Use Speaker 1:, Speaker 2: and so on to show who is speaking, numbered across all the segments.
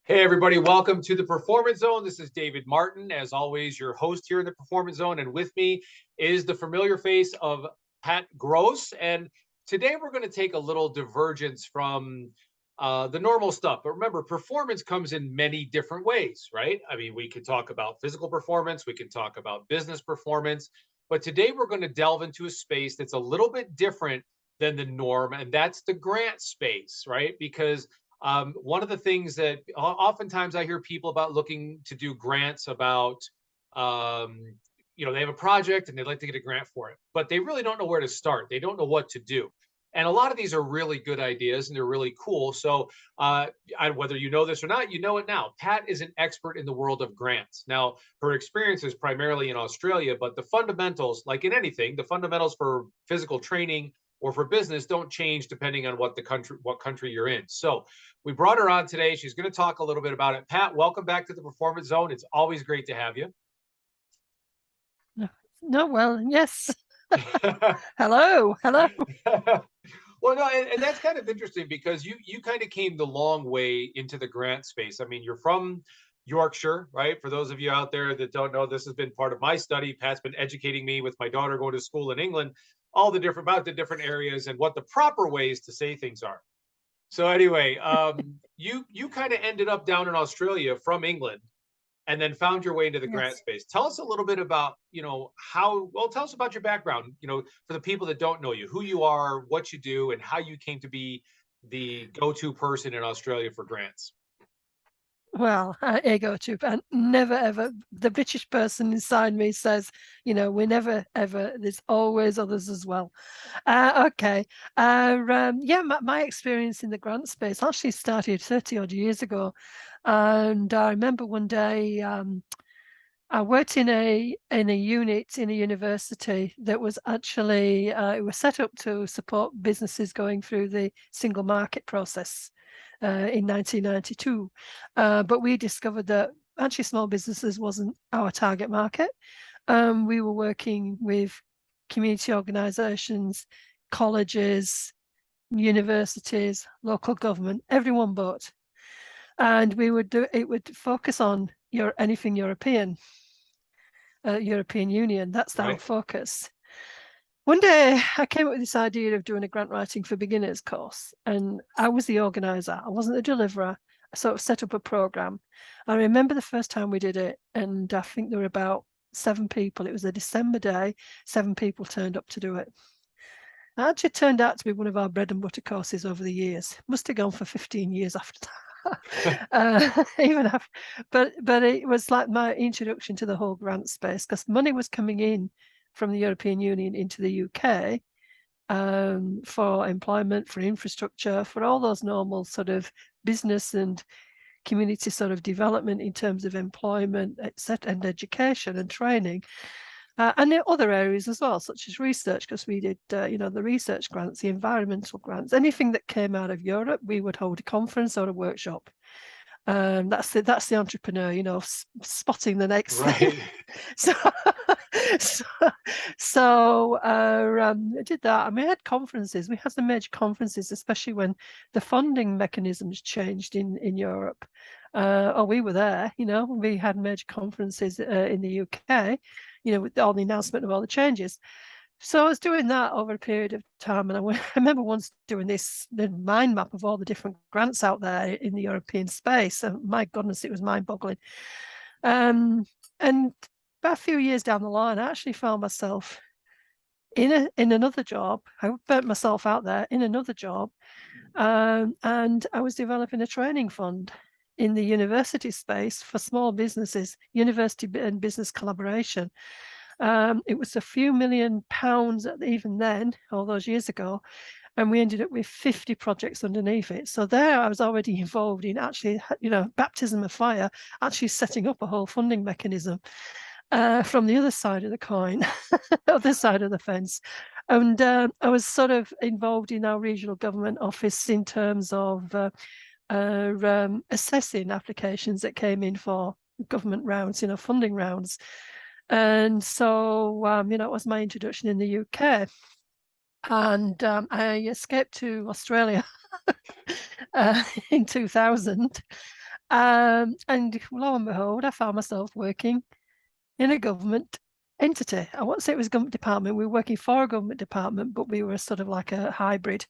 Speaker 1: Hey, everybody, welcome to the Performance Zone. This is David Martin, as always, your host here in the Performance Zone. And with me is the familiar face of Pat Grosse. And today we're going to take a little divergence from the normal stuff. But remember, performance comes in many different ways, right? I mean, we could talk about physical performance, we can talk about business performance. But today we're going to delve into a space that's a little bit different than the norm, and that's the grant space, right? Because one of the things that oftentimes I hear people about looking to do grants about, they have a project and they'd like to get a grant for it, but they really don't know where to start. They don't know what to do. And a lot of these are really good ideas and they're really cool. So, whether you know this or not, you know it now. Pat is an expert in the world of grants. Now, her experience is primarily in Australia, but the fundamentals, like in anything, the fundamentals for physical training or for business don't change depending on what country you're in. So we brought her on today. She's going to talk a little bit about it. Pat, welcome back to the Performance Zone. It's always great to have you.
Speaker 2: No, well, yes. Hello.
Speaker 1: Well, no, and that's kind of interesting because you kind of came the long way into the grant space. I mean, you're from Yorkshire, right? For those of you out there that don't know, this has been part of my study. Pat's been educating me with my daughter going to school in England, all the different about the different areas and what the proper ways to say things are. So anyway, you kind of ended up down in Australia from England and then found your way into the grant
Speaker 2: Yes.
Speaker 1: space. Tell us a little bit about, tell us about your background, for the people that don't know you, who you are, what you do, and how you came to be the go-to person in Australia for grants.
Speaker 2: Well, ego too, but never ever. The British person inside me says, we never ever. There's always others as well. Okay. Yeah, my experience in the grant space actually started 30 odd years ago, and I remember one day. I worked in a unit in a university that was actually it was set up to support businesses going through the single market process in 1992. But we discovered that actually small businesses wasn't our target market. We were working with community organisations, colleges, universities, local government, everyone but. And it would focus on anything European. European Union. That's our
Speaker 1: Right.
Speaker 2: focus. One day I came up with this idea of doing a grant writing for beginners course, and I was the organizer. I wasn't the deliverer. I sort of set up a program. I remember the first time we did it, and I think there were about 7 people. It was a December day. 7 people turned up to do it. It actually turned out to be one of our bread and butter courses over the years. Must have gone for 15 years after that. Even after, but it was like my introduction to the whole grant space, because money was coming in from the European Union into the UK for employment, for infrastructure, for all those normal sort of business and community sort of development in terms of employment, etc., and education and training. And in other areas as well, such as research, because we did, the research grants, the environmental grants, anything that came out of Europe, we would hold a conference or a workshop. That's the entrepreneur, spotting the next thing.
Speaker 1: Right.
Speaker 2: So, I did that. And we had conferences. We had some major conferences, especially when the funding mechanisms changed in Europe. We were there. We had major conferences in the UK. With all the announcement of all the changes. So I was doing that over a period of time, and I remember once doing the mind map of all the different grants out there in the European space, and my goodness, it was mind-boggling. And about a few years down the line, I actually found myself in another job. I burnt myself out there in another job, and I was developing a training fund in the university space for small businesses, university and business collaboration. It was a few £1 million even then, all those years ago, and we ended up with 50 projects underneath it. So there I was already involved in actually, baptism of fire, actually setting up a whole funding mechanism from the other side of the coin, other side of the fence. And I was sort of involved in our regional government office in terms of assessing applications that came in for government rounds, funding rounds. And so, it was my introduction in the UK. And I escaped to Australia in 2000. And lo and behold, I found myself working in a government entity. I won't say it was a government department. We were working for a government department, but we were sort of like a hybrid.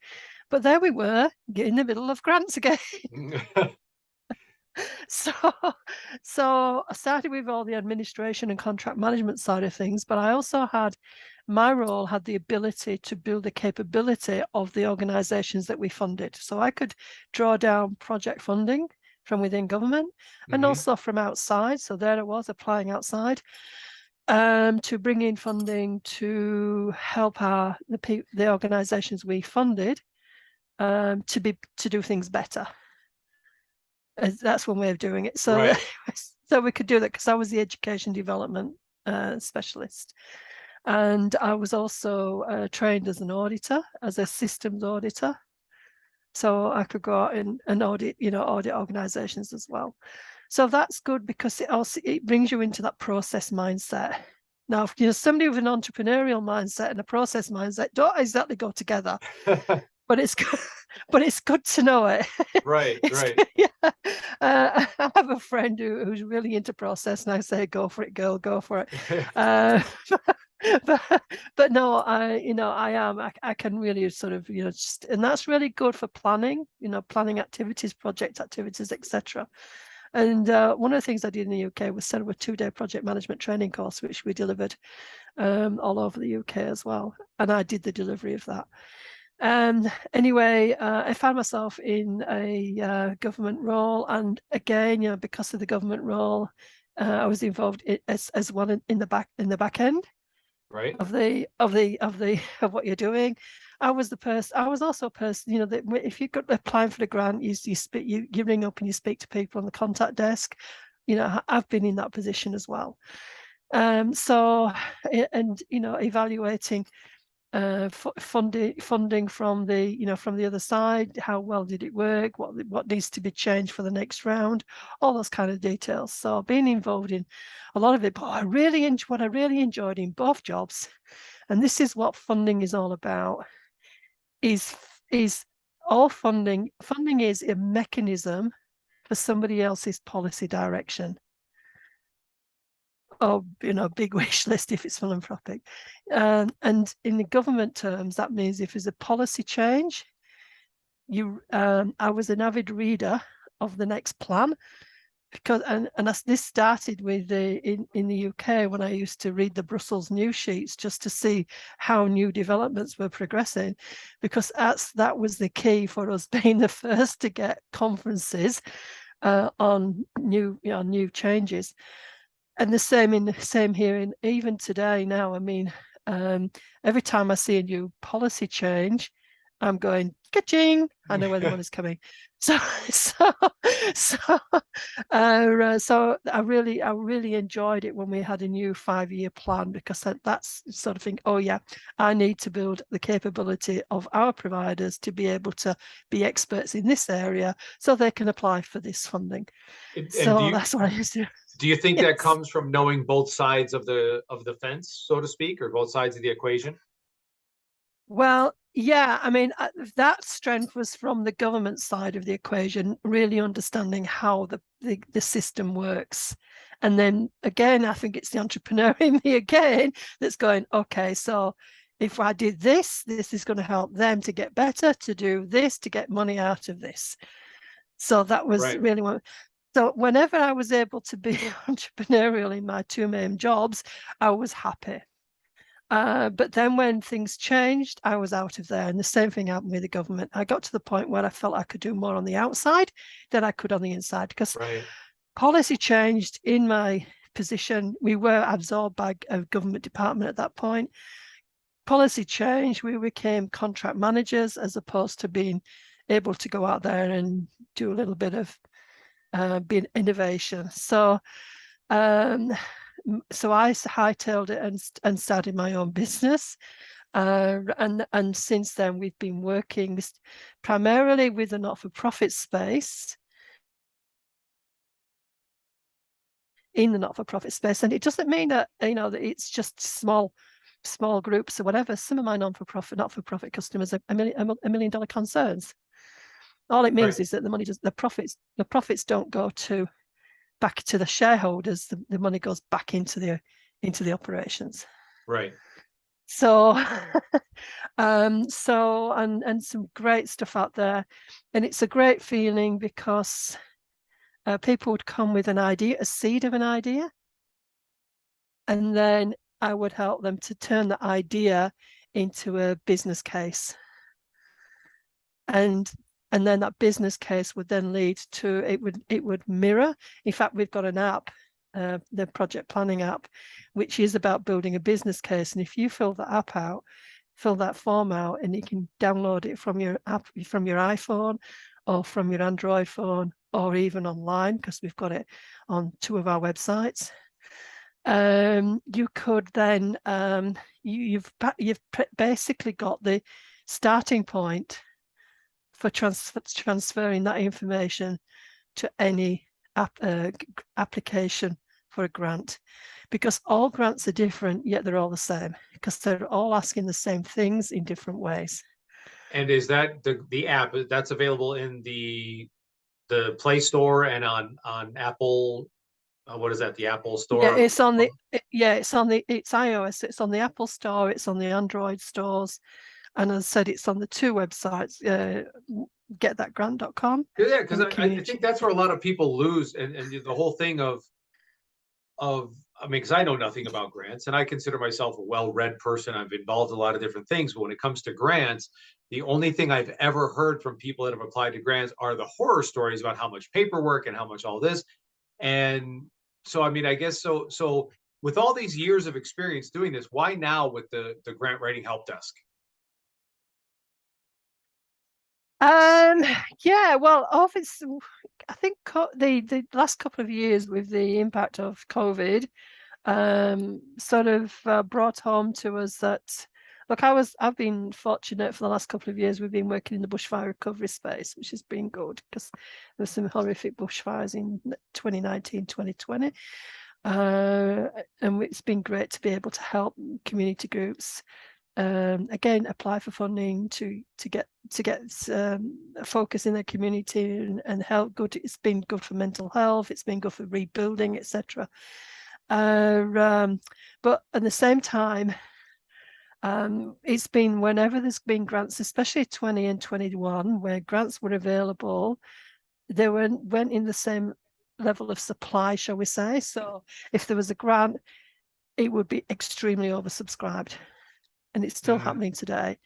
Speaker 2: But there we were, in the middle of grants again. So, so I started with all the administration and contract management side of things, but I also my role had the ability to build the capability of the organizations that we funded. So I could draw down project funding from within government and also from outside. So there I was applying outside to bring in funding to help the organizations we funded to do things better. That's one way of doing it. So,
Speaker 1: Right.
Speaker 2: so we could do that because I was the education development specialist. And I was also trained as an auditor, as a systems auditor. So I could go out and audit, audit organizations as well. So that's good because it brings you into that process mindset. Now, if somebody with an entrepreneurial mindset and a process mindset don't exactly go together, but it's good, but it's good to know it.
Speaker 1: Right, right.
Speaker 2: Yeah. I have a friend who's really into process, and I say, "Go for it, girl, go for it." But no, I can really sort of, and that's really good for planning, planning activities, project activities, etc. And one of the things I did in the UK was set up a 2-day project management training course, which we delivered all over the UK as well. And I did the delivery of that. Anyway, I found myself in a government role, and again, because of the government role, I was involved as one in the back end,
Speaker 1: right,
Speaker 2: of what you're doing. I was also a person, that if you got applying for the grant, you ring up and you speak to people on the contact desk. I've been in that position as well. So, and evaluating funding from the other side, how well did it work, what needs to be changed for the next round, all those kind of details. So being involved in a lot of it, but what I really enjoyed in both jobs, and this is what funding is all about, is all funding is a mechanism for somebody else's policy direction. Or big wish list if it's philanthropic. And in the government terms, that means if there's a policy change, I was an avid reader of the next plan, because this started with in the UK when I used to read the Brussels news sheets just to see how new developments were progressing, because that was the key for us being the first to get conferences on new changes. And the same here even today now. I mean, every time I see a new policy change, I'm going, ka-ching, I know where the money's coming. So I really enjoyed it when we had a new 5-year plan, because that's sort of thing, oh yeah, I need to build the capability of our providers to be able to be experts in this area so they can apply for this funding. So that's what I used to do.
Speaker 1: Do you think
Speaker 2: Yes.
Speaker 1: that comes from knowing both sides of the fence, so to speak, or both sides of the equation?
Speaker 2: Well, yeah, I mean, that strength was from the government side of the equation, really understanding how the system works. And then again, I think it's the entrepreneur in me again that's going, okay, so if I did this is going to help them to get better, to do this, to get money out of this. So that was really one. So whenever I was able to be entrepreneurial in my 2 main jobs, I was happy. But then when things changed, I was out of there. And the same thing happened with the government. I got to the point where I felt I could do more on the outside than I could on the inside, because policy changed in my position. We were absorbed by a government department at that point. Policy changed. We became contract managers as opposed to being able to go out there and do a little bit of being innovation. So I hightailed it and started my own business. And since then, we've been working primarily with the not-for-profit space, in the not-for-profit space. And it doesn't mean that, that it's just small groups or whatever. Some of my not-for-profit customers are $1 million concerns. All it means
Speaker 1: Right.
Speaker 2: is that the profits don't go back to the shareholders. The money goes back into the operations.
Speaker 1: Right.
Speaker 2: So and some great stuff out there, and it's a great feeling because people would come with an idea, a seed of an idea, and then I would help them to turn the idea into a business case. And then that business case would then lead to it would mirror. In fact, we've got an app, the project planning app, which is about building a business case. And if you fill that form out, and you can download it from your app, from your iPhone or from your Android phone, or even online, because we've got it on 2 of our websites. You could then you've basically got the starting point for transferring that information to any application for a grant, because all grants are different, yet they're all the same, because they're all asking the same things in different ways.
Speaker 1: And is that the app that's available in the Play Store and on Apple? What is that? The Apple Store?
Speaker 2: Yeah, it's on the it's iOS. It's on the Apple Store. It's on the Android stores, and as I said, it's on the 2 websites. Getthatgrant.com.
Speaker 1: Yeah, because I think that's where a lot of people lose, and the whole thing of I mean, because I know nothing about grants, and I consider myself a well-read person. I've involved in a lot of different things, but when it comes to grants, the only thing I've ever heard from people that have applied to grants are the horror stories about how much paperwork and how much all this. And so, I mean, I guess so with all these years of experience doing this, why now with the grant writing help desk?
Speaker 2: Yeah, well, I think the last couple of years with the impact of COVID, sort of brought home to us that, look, I've been fortunate for the last couple of years. We've been working in the bushfire recovery space, which has been good, because there were some horrific bushfires in 2019, 2020. And it's been great to be able to help community groups again apply for funding to get a focus in their community and help. Good, it's been good for mental health, it's been good for rebuilding, etc. But at the same time, it's been, whenever there's been grants, especially 20 and 21, where grants were available, they weren't in the same level of supply, shall we say. So if there was a grant, it would be extremely oversubscribed, and it's still happening today.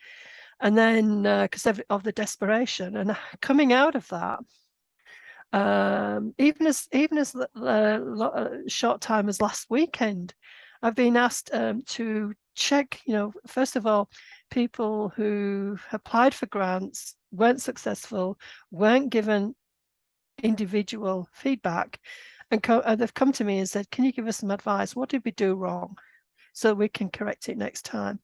Speaker 2: And then because of the desperation, and coming out of that, even as short time as last weekend, I've been asked to check, first of all, people who applied for grants, weren't successful, weren't given individual feedback, and they've come to me and said, can you give us some advice? What did we do wrong so we can correct it next time?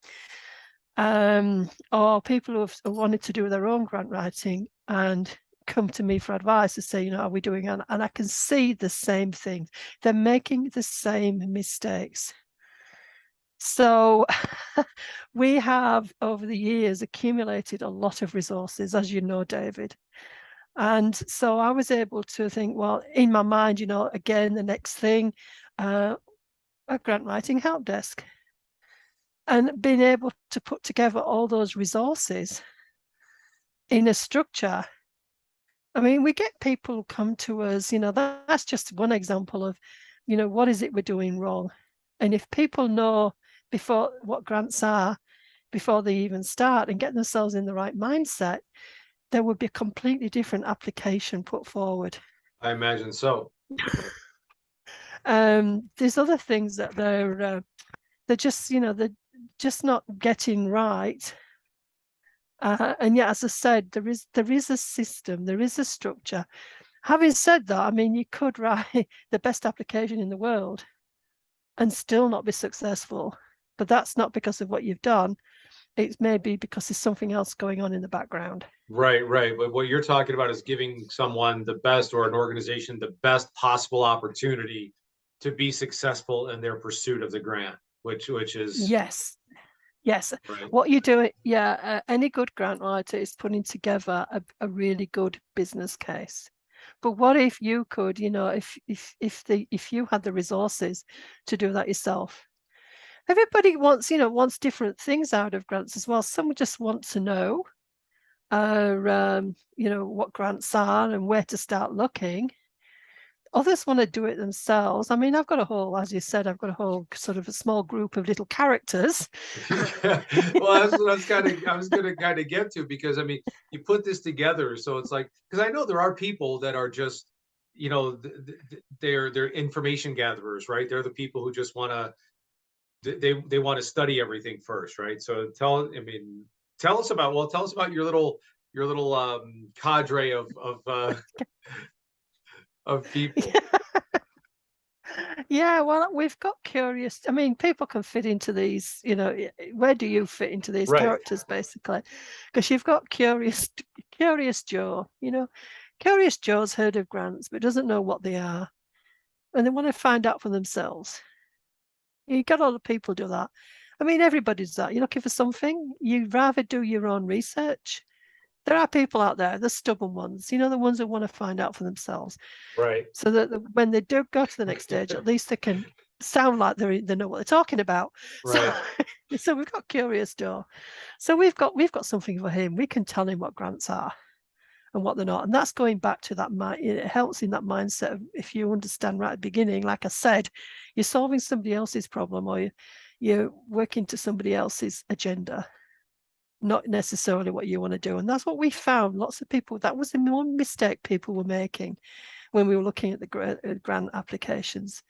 Speaker 2: Or people who have wanted to do their own grant writing and come to me for advice to say, are we doing it? And I can see the same thing. They're making the same mistakes. So we have, over the years, accumulated a lot of resources, as you know, David. And so I was able to think, well, in my mind, again, the next thing, a grant writing help desk. And being able to put together all those resources in a structure. I mean, we get people come to us, that's just one example of, what is it we're doing wrong? And if people know before what grants are, before they even start, and get themselves in the right mindset, there would be a completely different application put forward.
Speaker 1: I imagine so.
Speaker 2: There's other things that they're just, they're just not getting right. And yet, as I said, there is a system, there is a structure. Having said that, I mean, you could write the best application in the world and still not be successful, but that's not because of what you've done. It may be because there's something else going on in the background.
Speaker 1: Right. But what you're talking about is giving someone the best, or an organization the best possible opportunity to be successful in their pursuit of the grant, which is
Speaker 2: Yes. Yes.
Speaker 1: Right.
Speaker 2: What you do, yeah, any good grant writer is putting together a really good business case. But what if you could, if you had the resources to do that yourself? Everybody wants different things out of grants as well. Some just want to know, what grants are and where to start looking. Others want to do it themselves. I mean, I've got a whole, as you said, I've got a whole sort of a small group of little characters.
Speaker 1: Well, that's what I was gonna kind of get to, because I mean, you put this together, so it's like, because I know there are people that are just, they're information gatherers, right? They're the people who just want to, they want to study everything first, right? So tell us about your little cadre of people.
Speaker 2: Yeah, well, we've got curious. I mean, people can fit into these, where do you fit into these
Speaker 1: Right.
Speaker 2: characters, basically? Because you've got curious Joe, Curious Joe's heard of grants, but doesn't know what they are. And they want to find out for themselves. You got all the people do that. I mean, everybody's that. You're looking for something, you'd rather do your own research. There are people out there, the stubborn ones, the ones who want to find out for themselves.
Speaker 1: Right.
Speaker 2: So that when they do go to the next stage, at least they can sound like they know what they're talking about.
Speaker 1: Right.
Speaker 2: So we've got Curious Joe. So we've got something for him. We can tell him what grants are and what they're not. And that's going back to that mind. It helps in that mindset of, if you understand right at the beginning, like I said, you're solving somebody else's problem, or you're working to somebody else's agenda, not necessarily what you want to do. And that's what we found. Lots of people, that was the one mistake people were making when we were looking at the grant applications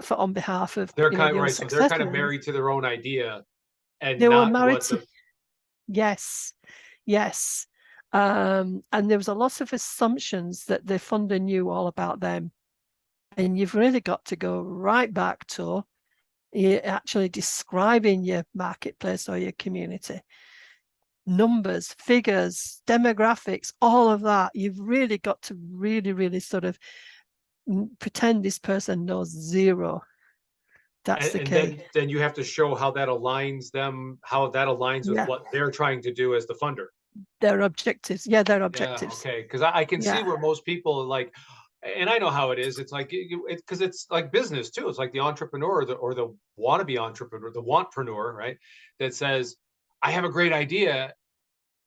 Speaker 2: on behalf of
Speaker 1: They're kind of
Speaker 2: the
Speaker 1: right. So they're kind of
Speaker 2: unsuccessful ones.
Speaker 1: married to their own idea and
Speaker 2: They were
Speaker 1: not
Speaker 2: married
Speaker 1: what
Speaker 2: to,
Speaker 1: the
Speaker 2: yes. And there was a lot of assumptions that the funder knew all about them. And you've really got to go right back to you actually describing your marketplace or your community. Numbers, figures, demographics, all of that. You've really got to really sort of pretend this person knows zero. That's the
Speaker 1: and
Speaker 2: key.
Speaker 1: then you have to show how that aligns with
Speaker 2: Yeah,
Speaker 1: what they're trying to do as the funder.
Speaker 2: their objectives. Yeah, their
Speaker 1: Yeah,
Speaker 2: objectives.
Speaker 1: okay. Because I can see
Speaker 2: Yeah,
Speaker 1: where most people like, and I know how it is. It's like because it's like business too. It's like the entrepreneur or the wannabe entrepreneur, the wantpreneur, right? That says, I have a great idea,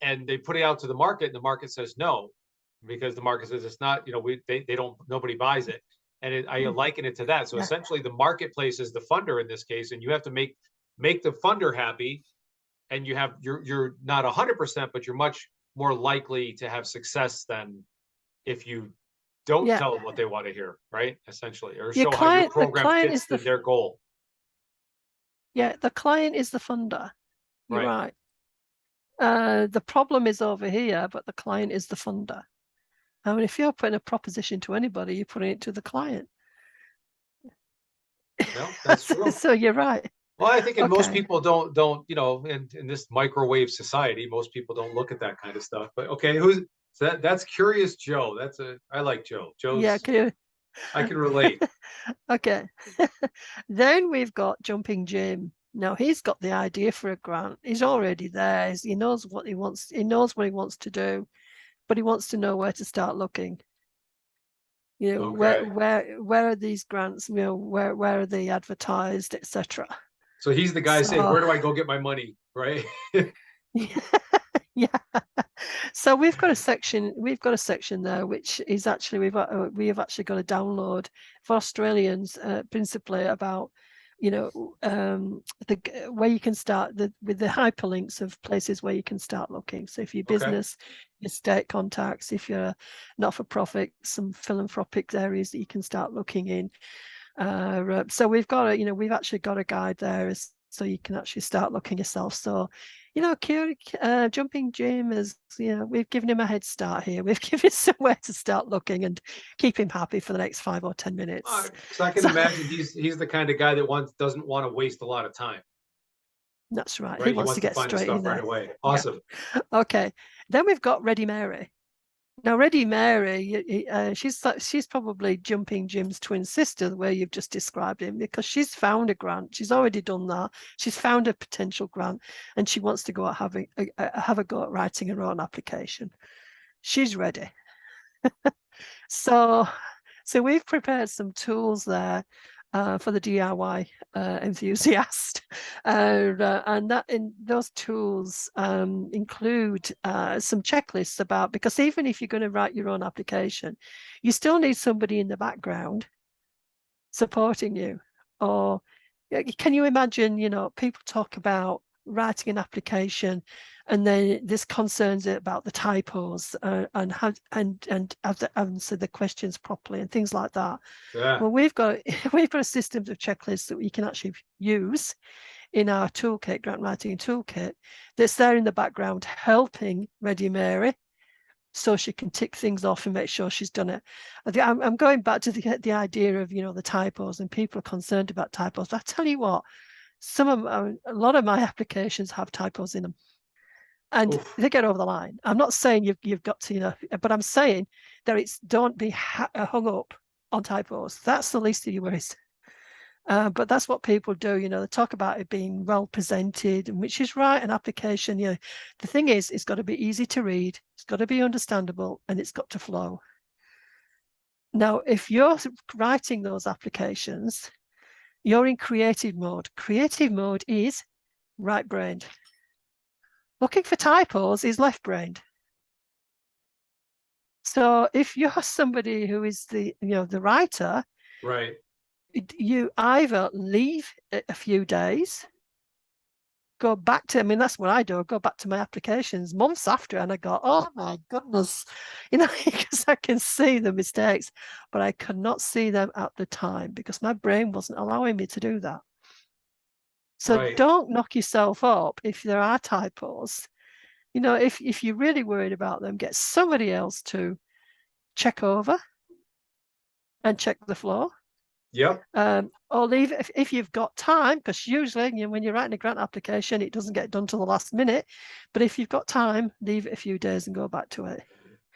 Speaker 1: and they put it out to the market, and the market says no, because the market says it's not, they don't, nobody buys it. And I liken it to that. So
Speaker 2: yeah,
Speaker 1: essentially the marketplace is the funder in this case, and you have to make the funder happy, and you're not 100%, but you're much more likely to have success than if you don't
Speaker 2: yeah.
Speaker 1: tell them what they want to hear, right? Essentially, or
Speaker 2: Your
Speaker 1: show how your
Speaker 2: the
Speaker 1: program
Speaker 2: client
Speaker 1: fits
Speaker 2: is the
Speaker 1: their goal.
Speaker 2: the client is the funder. You're
Speaker 1: Right.
Speaker 2: right. The problem is over here, but the client is the funder. I mean, if you're putting a proposition to anybody, you're putting it to the client.
Speaker 1: No, that's true.
Speaker 2: So you're right.
Speaker 1: Well, I think, and most
Speaker 2: Okay.
Speaker 1: people don't, in this microwave society, most people don't look at that kind of stuff. But okay, that's Curious Joe. I like Joe.
Speaker 2: Yeah.
Speaker 1: I can relate.
Speaker 2: Okay. Then we've got Jumping Jim. Now he's got the idea for a grant. He's already there. He knows what he wants. He knows what he wants to do, but he wants to know where to start looking.
Speaker 1: Okay.
Speaker 2: Where are these grants? Where are they advertised, etc.
Speaker 1: So he's the guy saying,
Speaker 2: So
Speaker 1: where do I go get my money? Right.
Speaker 2: yeah. So we've got a section. We've got a section there, which is actually we have actually got a download for Australians, principally about where you can start with the hyperlinks of places where you can start looking. So if you're
Speaker 1: Okay.
Speaker 2: business, your state contacts, if you're not for profit, some philanthropic areas that you can start looking in. So we've actually got a guide there, so you can actually start looking yourself. So Jumping Jim is, we've given him a head start here. We've given him somewhere to start looking and keep him happy for the next 5 or 10 minutes.
Speaker 1: So I can imagine he's the kind of guy that doesn't want to waste a lot of time.
Speaker 2: That's right.
Speaker 1: Right.
Speaker 2: He wants to get
Speaker 1: find the
Speaker 2: straight in
Speaker 1: stuff right
Speaker 2: there.
Speaker 1: away. Awesome.
Speaker 2: Yeah. Okay. Then we've got Ready Mary. Now, Ready Mary, she's probably Jumping Jim's twin sister, the way you've just described him, because she's found a grant. She's already done that. She's found a potential grant, and she wants to go out have a go at writing her own application. She's ready. So we've prepared some tools there for the DIY enthusiast, and that in those tools include some checklists about, because even if you're going to write your own application, you still need somebody in the background supporting you. Or can you imagine, people talk about writing an application and then there's concerns about the typos and how and have to answer the questions properly and things like that.
Speaker 1: Yeah.
Speaker 2: Well, we've got a system of checklists that we can actually use in our toolkit, grant writing toolkit, that's there in the background helping Ready Mary, so she can tick things off and make sure she's done it. I'm going back to the idea of, the typos, and people are concerned about typos. I tell you what, a lot of my applications have typos in them, and
Speaker 1: Oof.
Speaker 2: they get over the line. I'm not saying you've got to, but I'm saying that don't be hung up on typos. That's the least of your worries. But that's what people do. They talk about it being well presented, which is right. An application, the thing is, it's got to be easy to read, it's got to be understandable, and it's got to flow. Now, if you're writing those applications, you're in creative mode. Creative mode is right-brained. Looking for typos is left-brained. So if you're somebody who is the writer,
Speaker 1: Right.
Speaker 2: you either leave a few days, go back to, that's what I do. I go back to my applications months after and I go, oh my goodness, because I can see the mistakes, but I cannot see them at the time because my brain wasn't allowing me to do that. So
Speaker 1: Right.
Speaker 2: don't knock yourself up if there are typos. If you're really worried about them, get somebody else to check over and check the flow.
Speaker 1: Yep.
Speaker 2: Or leave if you've got time, because usually when you're writing a grant application, it doesn't get done till the last minute. But if you've got time, leave it a few days and go back to it.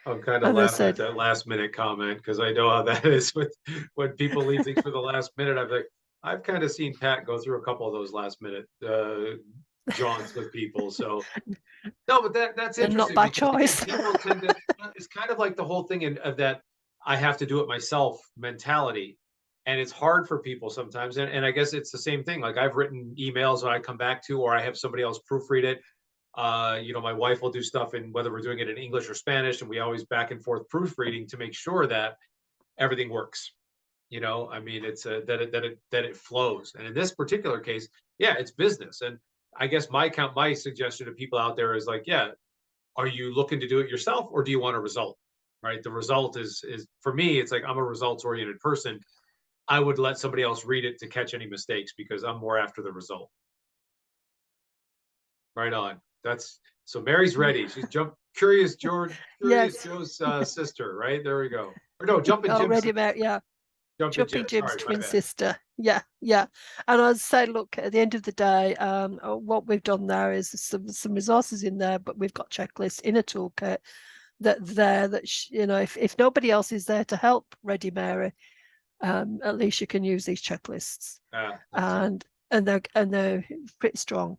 Speaker 1: I'm kind of
Speaker 2: And I
Speaker 1: laughing at
Speaker 2: said,
Speaker 1: that last minute comment because I know how that is with when people leave things for the last minute. I'm like, I've kind of seen Pat go through a couple of those last minute jaunts with people. So no, but that's
Speaker 2: and not
Speaker 1: interesting
Speaker 2: by
Speaker 1: because again,
Speaker 2: choice.
Speaker 1: people tend to. It's kind of like the whole thing of that I have to do it myself mentality, and it's hard for people sometimes. And I guess it's the same thing. Like I've written emails that I come back to, or I have somebody else proofread it. My wife will do stuff in whether we're doing it in English or Spanish, and we always back and forth proofreading to make sure that everything works. It's that it flows. And in this particular case, yeah, it's business. And I guess my suggestion to people out there is like, yeah, are you looking to do it yourself or do you want a result? Right. The result is for me, it's like I'm a results oriented person. I would let somebody else read it to catch any mistakes because I'm more after the result. Right on. That's so Mary's ready. She's Curious
Speaker 2: Yes.
Speaker 1: Joe's sister, right? There we go. Or no, Jumping Jim's
Speaker 2: Already about, yeah.
Speaker 1: Jumping
Speaker 2: Jumping
Speaker 1: Jim.
Speaker 2: Jim's
Speaker 1: Sorry, my
Speaker 2: twin
Speaker 1: bad.
Speaker 2: sister. Yeah, yeah. And I'd say, look, at the end of the day, what we've done there is some resources in there, but we've got checklists in a toolkit if nobody else is there to help Ready Mary, at least you can use these checklists, and they're pretty strong.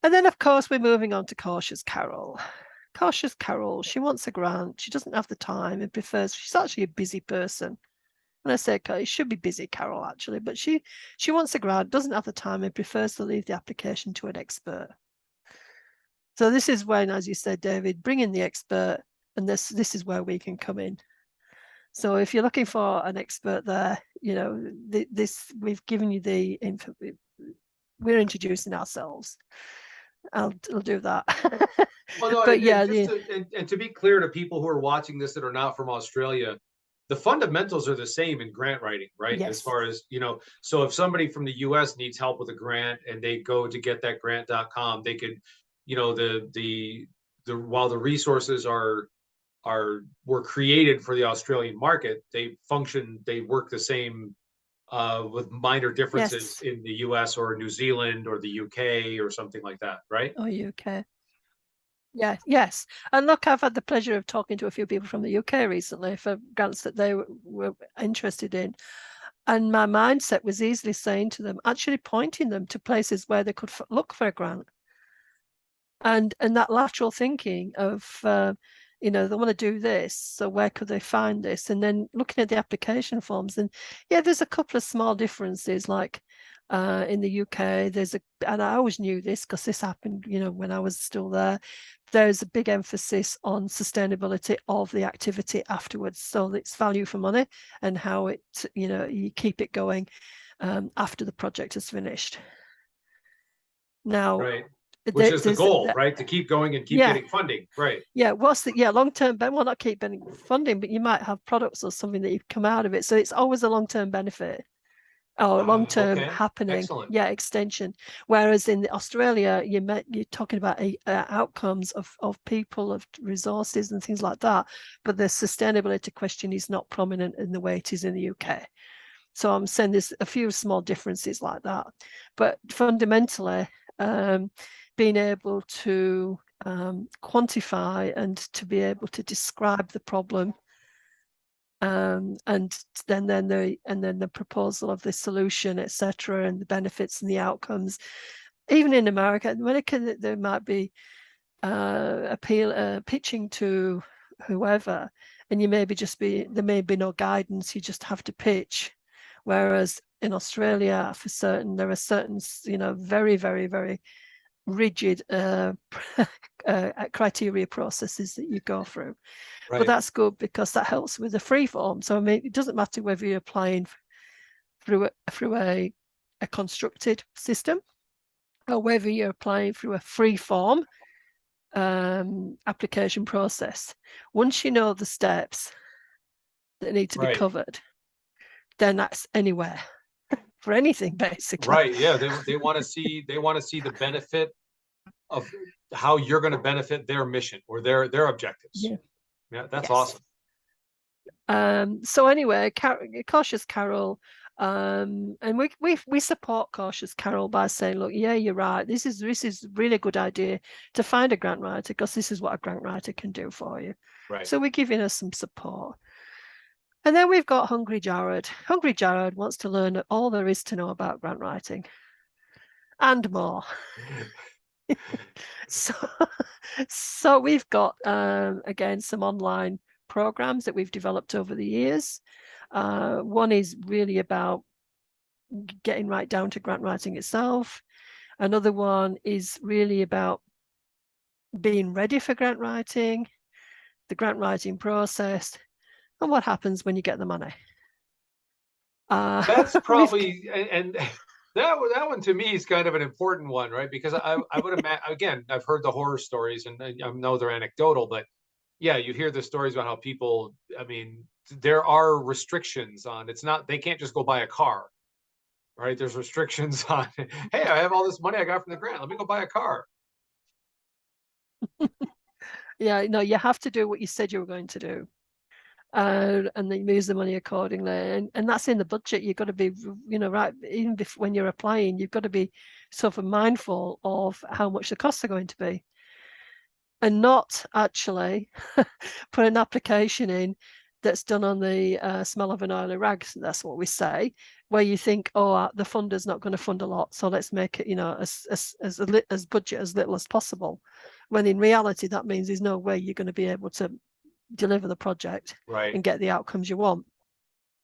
Speaker 2: And then, of course, we're moving on to Cautious Carol. Cautious Carol, she wants a grant. She doesn't have the time and prefers. She's actually a busy person. And I say, it should be busy, Carol, actually, but she wants a grant, doesn't have the time, and prefers to leave the application to an expert. So this is when, as you said, David, bring in the expert, and this is where we can come in. So if you're looking for an expert there, we've given you the info. We're introducing ourselves. I'll do that.
Speaker 1: Well, no,
Speaker 2: But yeah,
Speaker 1: and to be clear to people who are watching this that are not from Australia, the fundamentals are the same in grant writing, right? As
Speaker 2: yes,
Speaker 1: far as, so if somebody from the US needs help with a grant and they go to getthatgrant.com, they could, while the resources were created for the Australian market, they work the same with minor differences
Speaker 2: yes.
Speaker 1: in the US or New Zealand or the UK or something like that, right?
Speaker 2: Oh, UK. Yeah, yes. And look, I've had the pleasure of talking to a few people from the UK recently for grants that they were interested in. And my mindset was easily saying to them, actually pointing them to places where they could look for a grant. And that lateral thinking of, they want to do this, so where could they find this? And then looking at the application forms, and yeah, there's a couple of small differences, like in the UK, and I always knew this because this happened, when I was still there. There's a big emphasis on sustainability of the activity afterwards. So it's value for money and how it, you keep it going after the project is finished. Now,
Speaker 1: Right. Which is the goal, right? To keep going and keep
Speaker 2: yeah,
Speaker 1: getting funding. Right.
Speaker 2: yeah. Long-term benefit? Well, not keep getting funding, but you might have products or something that you come out of it. So it's always a long-term benefit or long-term
Speaker 1: Okay.
Speaker 2: happening.
Speaker 1: Excellent.
Speaker 2: Yeah, extension. Whereas in Australia, you're talking about outcomes of people, of resources and things like that. But the sustainability question is not prominent in the way it is in the UK. So I'm saying there's a few small differences like that. But fundamentally, being able to quantify and to be able to describe the problem, and then the proposal of the solution, etc., and the benefits and the outcomes. Even in America, there might be pitching to whoever, and there may be no guidance. You just have to pitch. Whereas in Australia, for certain, there are certain, very, very, very rigid criteria processes that you go through. But
Speaker 1: Right.
Speaker 2: that's good because that helps with the free form. So I mean, it doesn't matter whether you're applying through a constructed system or whether you're applying through a free form application process. Once you know the steps that need to be
Speaker 1: Right.
Speaker 2: covered, then that's anywhere for anything, basically.
Speaker 1: Right. Yeah. They want to see the benefit of how you're going to benefit their mission or their objectives.
Speaker 2: Yeah.
Speaker 1: Yeah, that's
Speaker 2: Yes.
Speaker 1: awesome.
Speaker 2: So anyway, Cautious Carol, and we support Cautious Carol by saying, look, yeah, you're right. This is really a good idea to find a grant writer, because this is what a grant writer can do for you.
Speaker 1: Right.
Speaker 2: So we're giving us some support. And then we've got Hungry Jared. Hungry Jared wants to learn all there is to know about grant writing and more. So we've got, again, some online programs that we've developed over the years. One is really about getting right down to grant writing itself. Another one is really about being ready for grant writing, the grant writing process, and what happens when you get the money.
Speaker 1: That's probably and that one to me is kind of an important one, right? Because I would imagine, again, I've heard the horror stories and I know they're anecdotal, but yeah, you hear the stories about how people, I mean, there are restrictions on, it's not, they can't just go buy a car, right? There's restrictions on, hey, I have all this money I got from the grant, let me go buy a car.
Speaker 2: Yeah, no, you have to do what you said you were going to do. And then you use the money accordingly, and that's in the budget. You've got to be, right, even when you're applying, you've got to be sort of mindful of how much the costs are going to be, and not actually put an application in that's done on the smell of an oily rag. That's what we say, where you think, oh, the funder's not going to fund a lot, so let's make it, as budget as little as possible. When in reality, that means there's no way you're going to be able to deliver the project and get the outcomes you want.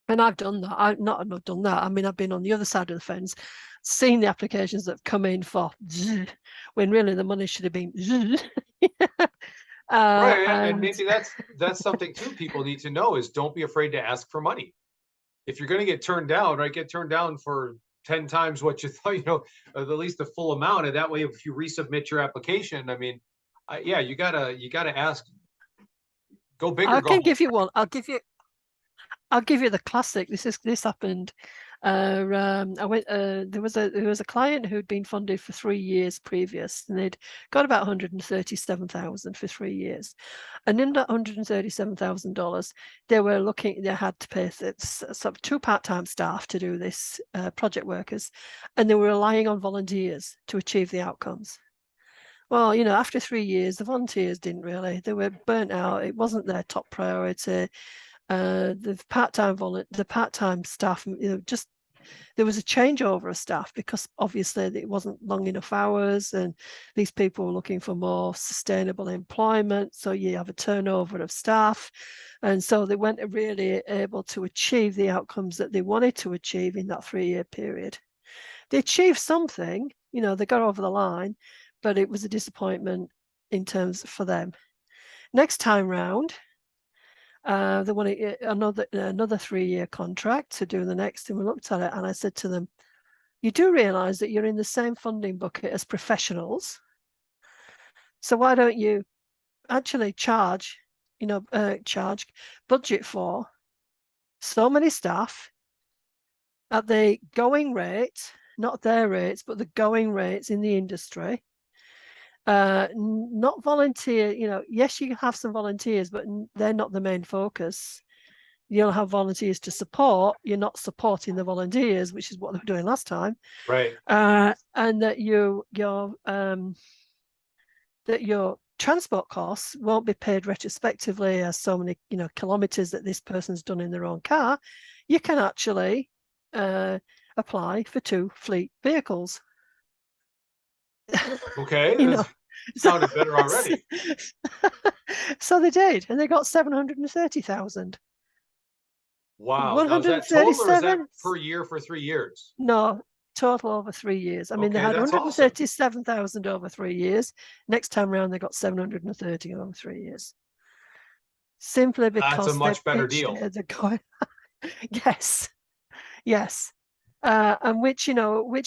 Speaker 2: And I've done that. I've not done that. I mean, I've been on the other side of the fence, seen the applications that have come in for when really the money should have been.
Speaker 1: Right, and maybe that's something too people need to know is don't be afraid to ask for money. If you're going to get turned down, right, get turned down for 10 times what you thought, at least the full amount. And that way, if you resubmit your application, I mean, yeah, you gotta ask, go big or
Speaker 2: I
Speaker 1: go
Speaker 2: can
Speaker 1: home.
Speaker 2: give you one. I'll give you the classic. This happened. I went. There was a client who'd been funded for 3 years previous, and they'd got about $137,000 for 3 years. And in that $137,000, they had to pay sort of 2 part-time staff to do this, project workers, and they were relying on volunteers to achieve the outcomes. Well, after 3 years, the volunteers didn't really. They were burnt out. It wasn't their top priority. The part-time staff, just there was a changeover of staff because obviously it wasn't long enough hours, and these people were looking for more sustainable employment. So you have a turnover of staff, and so they weren't really able to achieve the outcomes that they wanted to achieve in that 3-year period. They achieved something, they got over the line, but it was a disappointment in terms for them. Next time round, they wanted another 3-year contract to do the next, and we looked at it, and I said to them, you do realize that you're in the same funding bucket as professionals, so why don't you actually charge budget for so many staff at the going rate, not their rates, but the going rates in the industry. Not volunteer, yes, you have some volunteers, but they're not the main focus. You'll have volunteers to support. You're not supporting the volunteers, which is what they were doing last time.
Speaker 1: Right.
Speaker 2: And that your transport costs won't be paid retrospectively as so many kilometers that this person's done in their own car. You can actually apply for 2 fleet vehicles.
Speaker 1: Okay. Sounded better already.
Speaker 2: So they did, and they got 730,000.
Speaker 1: Wow. Now, is that total or is that
Speaker 2: 137.
Speaker 1: per year for 3 years?
Speaker 2: No, total over 3 years. I mean, they
Speaker 1: Okay,
Speaker 2: had
Speaker 1: that's awesome.
Speaker 2: 137,000 over 3 years. Next time around, they got 730 over 3 years. Simply
Speaker 1: That's a
Speaker 2: because
Speaker 1: much better
Speaker 2: pitched
Speaker 1: deal.
Speaker 2: it as a yes, yes. And which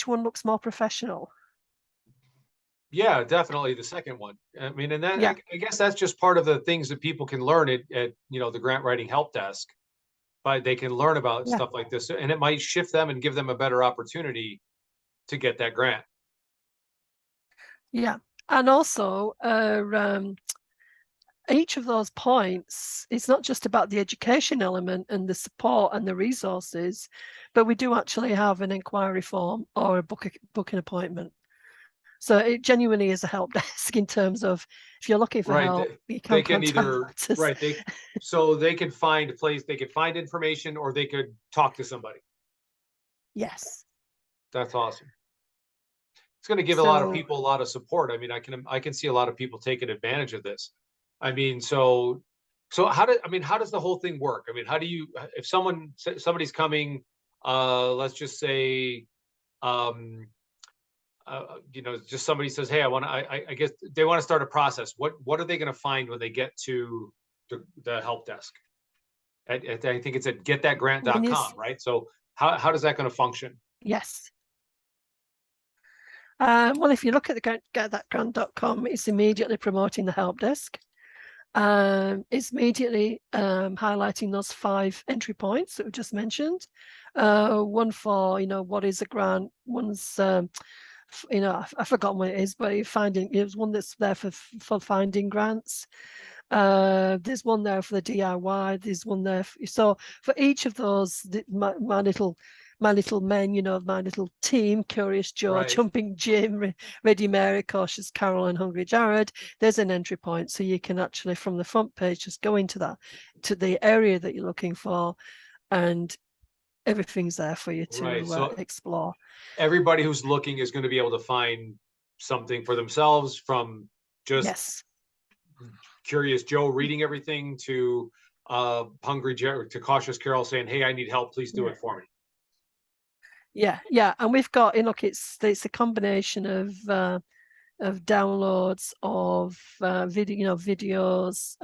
Speaker 2: one looks more professional?
Speaker 1: Yeah, definitely the second one. I mean, and that
Speaker 2: Yeah.
Speaker 1: I guess that's just part of the things that people can learn at the grant writing help desk. But they can learn about
Speaker 2: Yeah.
Speaker 1: stuff like this, and it might shift them and give them a better opportunity to get that grant.
Speaker 2: Yeah. And also, each of those points, it's not just about the education element and the support and the resources, but we do actually have an inquiry form or a booking appointment. So it genuinely is a help desk in terms of if you're looking for
Speaker 1: Right.
Speaker 2: help, you
Speaker 1: They
Speaker 2: can
Speaker 1: can either
Speaker 2: contact us.
Speaker 1: right. So they could find a place, they could find information, or they could talk to somebody.
Speaker 2: Yes.
Speaker 1: That's awesome. It's going to give a lot of
Speaker 2: So
Speaker 1: people a lot of support. I mean, I can see a lot of people taking advantage of this. I mean, so how does the whole thing work? I mean, how do you if somebody's coming, let's just say, um, just somebody says, hey, I guess they want to start a process. What are they going to find when they get to the help desk? I think it's at getthatgrant.com, right? So how does that going to function?
Speaker 2: yes. Well, if you look at the getthatgrant.com, it's immediately promoting the help desk. It's immediately highlighting those 5 entry points that we just mentioned. One for, what is a grant? One's, I've forgotten what it is, but there's one that's there for finding grants. There's one there for the DIY. There's one there. So for each of those, my little men, my little team, Curious Joe,
Speaker 1: Right.
Speaker 2: Jumping Jim, Ready Mary, Cautious Carol, and Hungry Jared, there's an entry point. So you can actually, from the front page, just go into to the area that you're looking for, and everything's there for you to explore.
Speaker 1: Everybody who's looking is going to be able to find something for themselves, from just Curious Joe reading everything to Hungry Jared to Cautious Carol saying, hey, I need help, please do it for me.
Speaker 2: Yeah, and we've got, look, it's a combination of downloads of videos,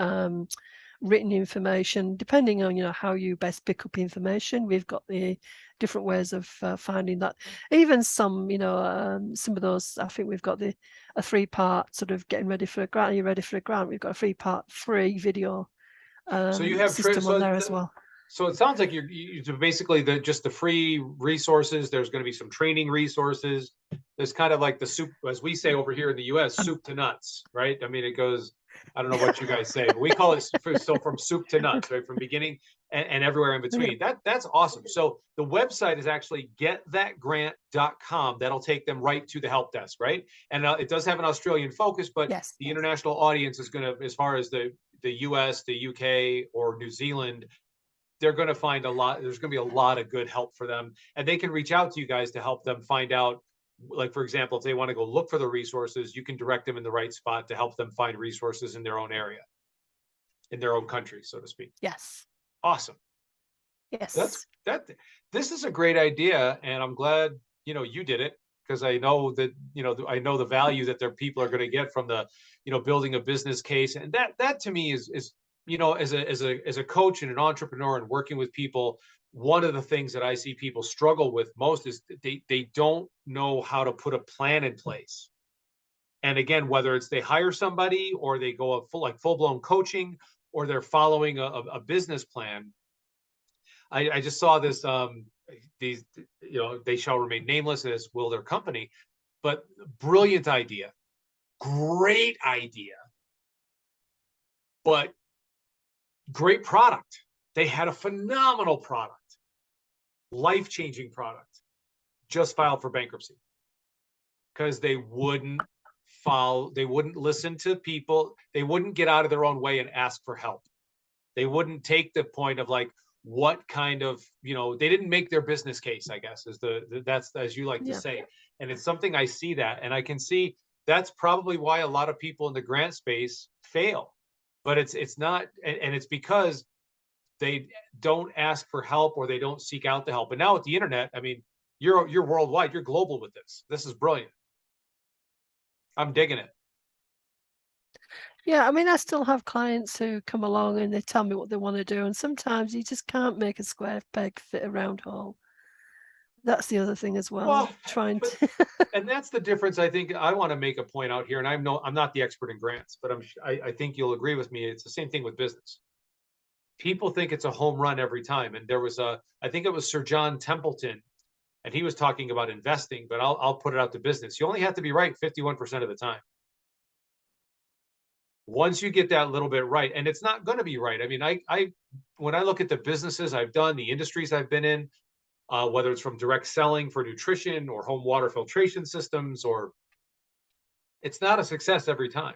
Speaker 2: written information, depending on how you best pick up information. We've got the different ways of finding that. Even some some of those, I think we've got a 3-part sort of getting ready for a grant. Are you ready for a grant? We've got a 3-part free video
Speaker 1: so you have
Speaker 2: system on there as well.
Speaker 1: So it sounds like you're basically just the free resources. There's going to be some training resources. There's kind of like the soup, as we say over here in the US, soup to nuts, right? I mean, it goes, I don't know what you guys say, but we call it so from soup to nuts, right? From beginning. and everywhere in between. That's awesome. So the website is actually getthatgrant.com. That'll take them right to the help desk, right? And it does have an Australian focus, but
Speaker 2: Yes.
Speaker 1: the international audience is going to, as far as the US, the UK, or New Zealand, they're going to find a lot. There's going to be a lot of good help for them, and they can reach out to you guys to help them find out. Like, for example, if they want to go look for the resources, you can direct them in the right spot to help them find resources in their own area, in their own country, so to speak.
Speaker 2: Yes.
Speaker 1: Awesome.
Speaker 2: Yes.
Speaker 1: This is a great idea, and I'm glad you did it, because I know that I know the value that their people are going to get from the building a business case, and that to me is as a coach and an entrepreneur and working with people, one of the things that I see people struggle with most is they don't know how to put a plan in place. And again, whether it's they hire somebody or they go a full-blown coaching, or they're following a business plan. I just saw this, these, they shall remain nameless, as will their company, but brilliant idea, great idea, but great product. They had a phenomenal product, life-changing product, just filed for bankruptcy because they wouldn't listen to people. They wouldn't get out of their own way and ask for help. They wouldn't take the point of like, what kind of, they didn't make their business case, I guess, is that's, as you like to say. And it's something I see that, and I can see that's probably why a lot of people in the grant space fail. But it's not, and it's because they don't ask for help, or they don't seek out the help. And now with the internet, I mean, you're worldwide, you're global with this. This is brilliant. I'm digging it.
Speaker 2: Yeah, I mean, I still have clients who come along and they tell me what they want to do, and sometimes you just can't make a square peg fit a round hole. That's the other thing as well. Trying to
Speaker 1: and that's the difference. I think I want to make a point out here, and I'm not the expert in grants, but I think you'll agree with me. It's the same thing with business. People think it's a home run every time, and there was I think it was Sir John Templeton, and he was talking about investing, but I'll put it out to business. You only have to be right 51% of the time. Once you get that little bit right, and it's not going to be right. I mean, I when I look at the businesses I've done, the industries I've been in, whether it's from direct selling for nutrition or home water filtration systems, or it's not a success every time.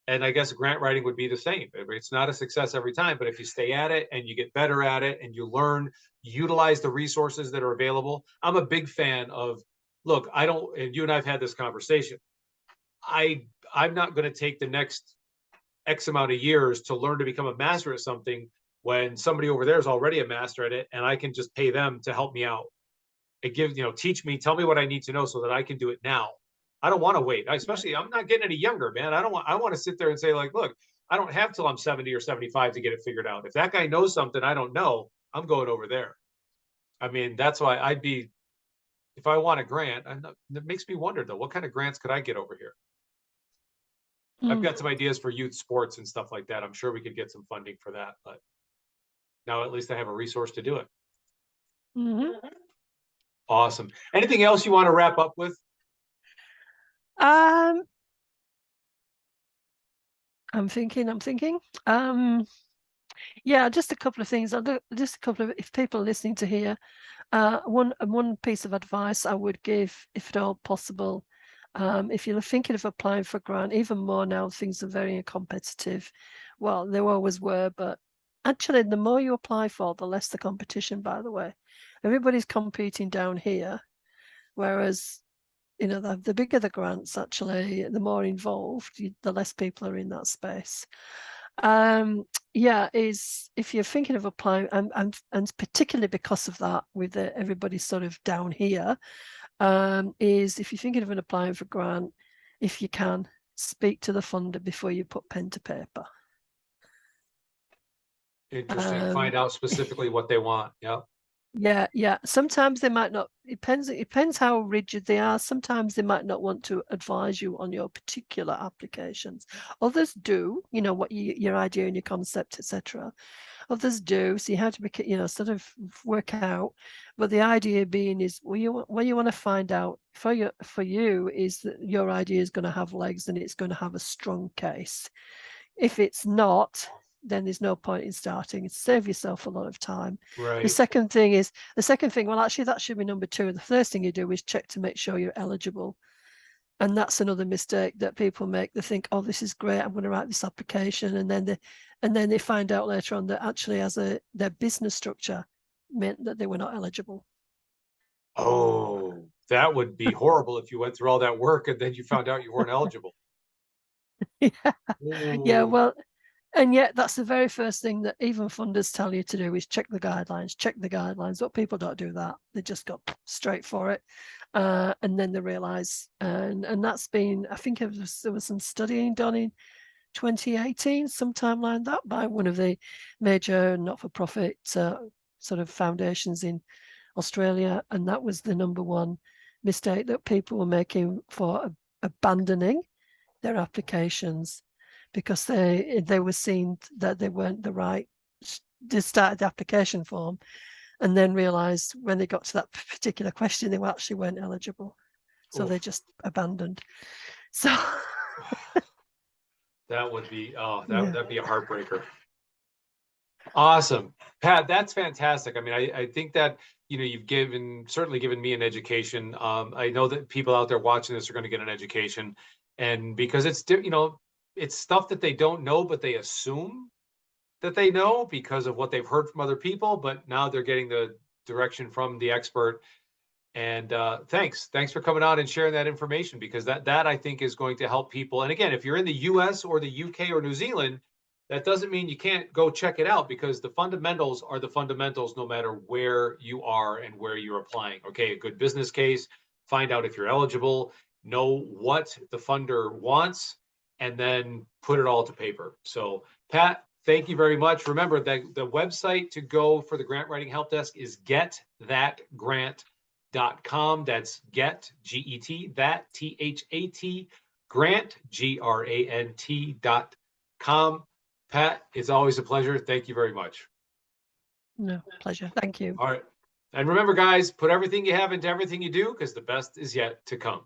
Speaker 1: And I guess grant writing would be the same. It's not a success every time, but if you stay at it and you get better at it and you learn, utilize the resources that are available. I'm a big fan of, look, and you and I've had this conversation. I'm not going to take the next X amount of years to learn to become a master at something when somebody over there is already a master at it, and I can just pay them to help me out. Teach me, tell me what I need to know so that I can do it now. I don't want to wait. Especially, I'm not getting any younger, man. I want to sit there and say, like, look, I don't have till I'm 70 or 75 to get it figured out. If that guy knows something I don't know, I'm going over there. I mean, that's why if I want a grant, it makes me wonder though, what kind of grants could I get over here? I've got some ideas for youth sports and stuff like that. I'm sure we could get some funding for that, but now at least I have a resource to do it. Awesome. Anything else you want to wrap up with?
Speaker 2: I'm thinking. Yeah, just a couple of things. If people are listening to here, one piece of advice I would give, if at all possible, if you're thinking of applying for a grant, even more now, things are very competitive. Well, they always were, but actually, the more you apply for, the less the competition, by the way. Everybody's competing down here, whereas, the bigger the grants, actually, the more involved, the less people are in that space. If you're thinking of applying, and particularly because of that, with everybody sort of down here, is if you're thinking of applying for a grant, if you can, speak to the funder before you put pen to paper.
Speaker 1: Interesting. Find out specifically what they want.
Speaker 2: Yeah. Sometimes they might not. It depends how rigid they are. Sometimes they might not want to advise you on your particular applications. Others do. What your idea and your concept, etc. Others do. So you have to be, sort of work out. But the idea being is, what you want to find out for you is that your idea is going to have legs and it's going to have a strong case. If it's not, then there's no point in starting. Save yourself a lot of time.
Speaker 1: Right.
Speaker 2: The second thing, well, actually that should be number 2. The first thing you do is check to make sure you're eligible. And that's another mistake that people make. They think, oh, this is great, I'm going to write this application. And then they find out later on that actually their business structure meant that they were not eligible.
Speaker 1: Oh, that would be horrible if you went through all that work and then you found out you weren't eligible.
Speaker 2: Yeah. Yeah,
Speaker 1: Ooh.
Speaker 2: well, and yet that's the very first thing that even funders tell you to do is check the guidelines. But people don't do that. They just go straight for it. And then they realize, and that's been, I think there was some studying done in 2018, sometime like that, by one of the major not-for-profit sort of foundations in Australia. And that was the number one mistake that people were making for abandoning their applications, because they were seeing that they weren't the right. They started the application form and then realized when they got to that particular question, they actually weren't eligible. So
Speaker 1: Oof.
Speaker 2: they just abandoned. So
Speaker 1: that would be,
Speaker 2: yeah.
Speaker 1: that'd be a heartbreaker. Awesome. Pat, that's fantastic. I mean, I think that, you've certainly given me an education. I know that people out there watching this are going to get an education, and because it's, it's stuff that they don't know, but they assume that they know because of what they've heard from other people, but now they're getting the direction from the expert. And thanks for coming on and sharing that information, because that I think is going to help people. And again, if you're in the US or the UK or New Zealand, that doesn't mean you can't go check it out, because the fundamentals are the fundamentals no matter where you are and where you're applying. Okay, a good business case, find out if you're eligible, know what the funder wants, and then put it all to paper. So Pat, thank you very much. Remember that the website to go for the grant writing help desk is getthatgrant.com. That's get, G-E-T, that, T-H-A-T, grant, Grant.com. Pat, it's always a pleasure. Thank you very much.
Speaker 2: No, pleasure. Thank you.
Speaker 1: All right. And remember, guys, put everything you have into everything you do, because the best is yet to come.